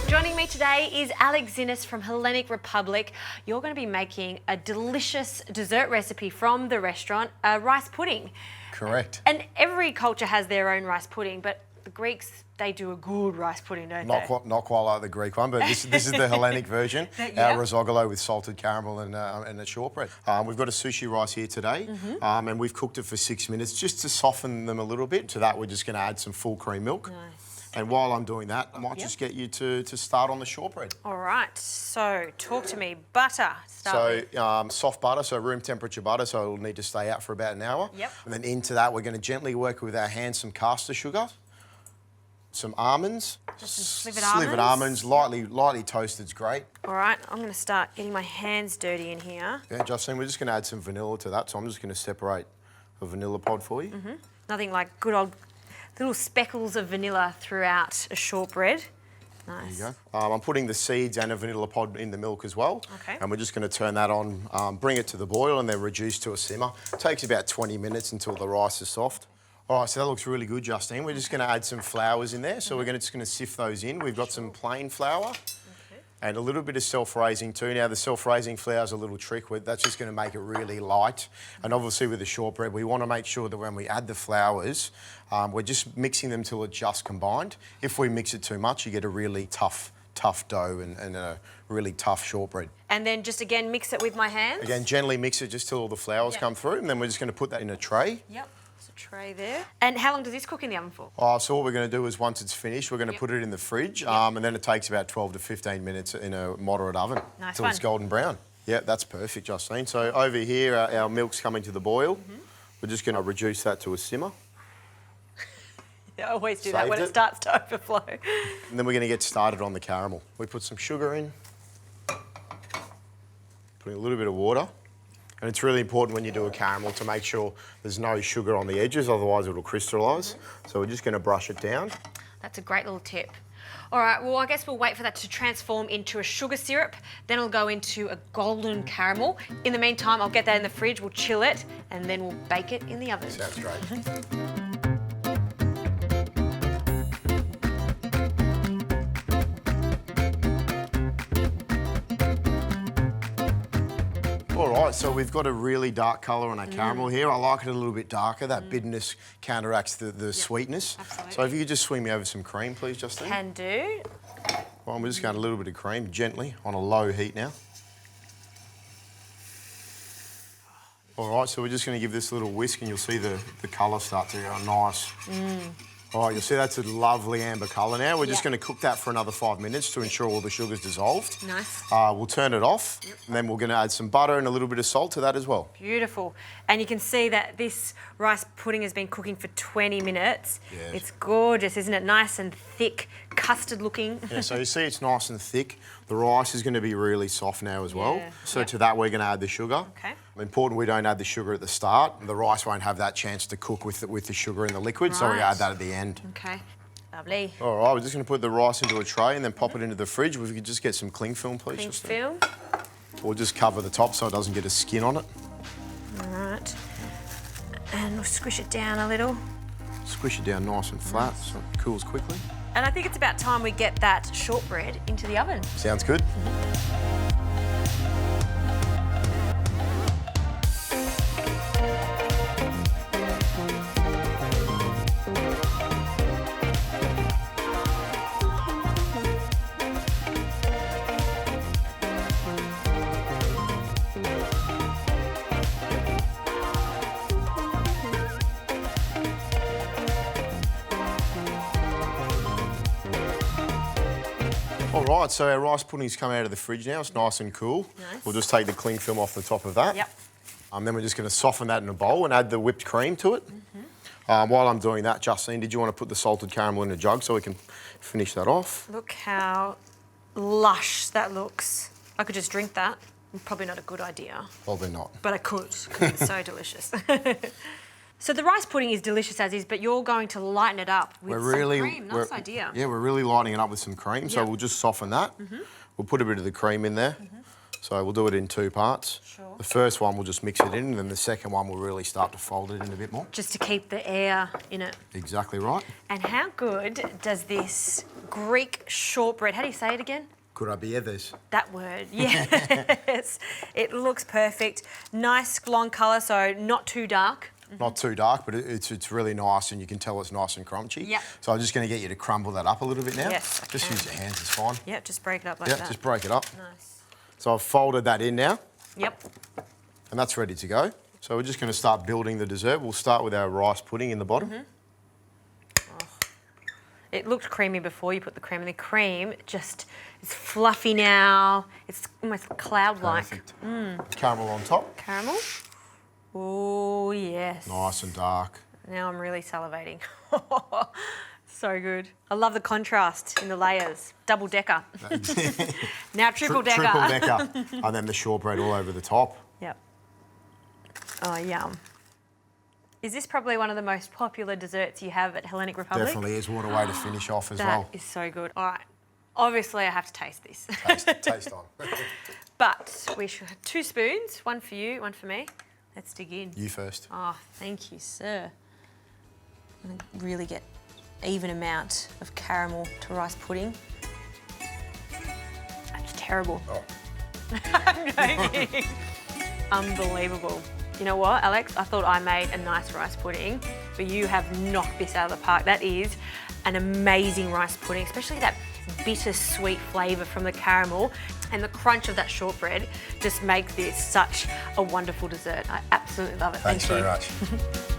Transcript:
Joining me today is Alex Zinnes from Hellenic Republic. You're going to be making a delicious dessert recipe from the restaurant, a rice pudding. Correct. And every culture has their own rice pudding, but the Greeks, they do a good rice pudding, don't they? Not quite like the Greek one, but this is the Hellenic version. Yeah. Our risogalo with salted caramel and a shortbread. We've got a sushi rice here today, and we've cooked it for 6 minutes just to soften them a little bit. To that, we're just going to add some full cream milk. Nice. And while I'm doing that, I might just get you to start on the shortbread. All right, so talk to me. Butter. Soft butter, so room temperature butter, so it'll need to stay out for about an hour. Yep. And then into that, we're going to gently work with our hands some caster sugar, some almonds. Just some slivered almonds, lightly toasted's great. All right, I'm going to start getting my hands dirty in here. Yeah, Justine, we're just going to add some vanilla to that, so I'm just going to separate a vanilla pod for you. Nothing like good old little speckles of vanilla throughout a shortbread. Nice. There you go. I'm putting the seeds and a vanilla pod in the milk as well. Okay. And we're just going to turn that on, bring it to the boil and then reduce to a simmer. It takes about 20 minutes until the rice is soft. All right, so that looks really good, Justine. We're just going to add some flours in there. So we're just going to sift those in. We've got some plain flour and a little bit of self-raising too. Now, the self-raising flour is a little trick. That's just going to make it really light. And obviously with the shortbread, we want to make sure that when we add the flours, we're just mixing them till it's just combined. If we mix it too much, you get a really tough dough and a really tough shortbread. And then just again mix it with my hands? Again, gently mix it just till all the flours come through, and then we're just going to put that in a tray. Yep. Tray there. And how long does this cook in the oven for? So what we're going to do is once it's finished, we're going to put it in the fridge, and then it takes about 12 to 15 minutes in a moderate oven until it's golden brown. Yeah, that's perfect, Justine. So over here, our milk's coming to the boil. We're just going to reduce that to a simmer. I always do that when it starts to overflow. And then we're going to get started on the caramel. We put some sugar in, putting a little bit of water. And it's really important when you do a caramel to make sure there's no sugar on the edges, otherwise it'll crystallise. So we're just going to brush it down. That's a great little tip. All right, well, I guess we'll wait for that to transform into a sugar syrup. Then it'll go into a golden caramel. In the meantime, I'll get that in the fridge, we'll chill it, and then we'll bake it in the oven. Sounds great. All right, so we've got a really dark colour on our caramel here. I like it a little bit darker. That bitterness counteracts the sweetness. Absolutely. So if you could just swing me over some cream, please, Justine. Can do. Well, we're just going to add a little bit of cream, gently, on a low heat now. All right, so we're just going to give this a little whisk and you'll see the colour start to go nice. All right, you'll see that's a lovely amber colour now. We're just going to cook that for another 5 minutes to ensure all the sugar's dissolved. Nice. We'll turn it off, and then we're going to add some butter and a little bit of salt to that as well. Beautiful. And you can see that this rice pudding has been cooking for 20 minutes. Yes. It's gorgeous, isn't it? Nice and thick, custard looking. Yeah, so you see it's nice and thick. The rice is going to be really soft now as well. Yeah. So to that we're going to add the sugar. Okay. Important we don't add the sugar at the start. The rice won't have that chance to cook with the sugar in the liquid, so we add that at the end. Okay, lovely. All right, we're just going to put the rice into a tray and then pop it into the fridge. If we could just get some cling film, please. Cling film. We'll just cover the top so it doesn't get a skin on it. All right. And we'll squish it down a little. Squish it down nice and flat so it cools quickly. And I think it's about time we get that shortbread into the oven. Sounds good. All right, so our rice pudding's come out of the fridge now. It's nice and cool. Nice. We'll just take the cling film off the top of that. Yep. Then we're just going to soften that in a bowl and add the whipped cream to it. While I'm doing that, Justine, did you want to put the salted caramel in a jug so we can finish that off? Look how lush that looks. I could just drink that. Probably not a good idea. Probably not. But I could, because it's so delicious. So the rice pudding is delicious as is, but you're going to lighten it up with some cream. Nice idea. Yeah, we're really lighting it up with some cream, so we'll just soften that. We'll put a bit of the cream in there. So we'll do it in 2 parts. Sure. The first one we'll just mix it in, and then the second one we'll really start to fold it in a bit more. Just to keep the air in it. Exactly right. And how good does this Greek shortbread. How do you say it again? Kourambiethes. That word, yes. It looks perfect. Nice long colour, so not too dark. Not too dark, but it's really nice, and you can tell it's nice and crunchy. Yep. So I'm just going to get you to crumble that up a little bit now. Yes, I Just can. use your hands, it's fine. Yep, just break it up like Yep, that. just break it up. Nice. So I've folded that in now, Yep. and that's ready to go. So we're just going to start building the dessert. We'll start with our rice pudding in the bottom. It looked creamy before you put the cream in. The cream just is fluffy now. It's almost cloud-like. Perfect. Caramel on top. Caramel. Oh, yes. Nice and dark. Now I'm really salivating. So good. I love the contrast in the layers. Double decker. Now triple decker. Triple decker. And then the shortbread all over the top. Yep. Oh, yum. Is this probably one of the most popular desserts you have at Hellenic Republic? Definitely is. What a way to finish off as well. That is so good. All right. Obviously, I have to taste this. Taste on. But we should have 2 spoons. One for you, one for me. Let's dig in. You first. Oh, thank you, sir. I'm going to really get even amount of caramel to rice pudding. That's terrible. Oh. I'm joking. Unbelievable. You know what, Alex? I thought I made a nice rice pudding, but you have knocked this out of the park. That is an amazing rice pudding, especially that bitter-sweet flavour from the caramel, and the crunch of that shortbread just makes this such a wonderful dessert. I absolutely love it. Thanks Thank you. very much.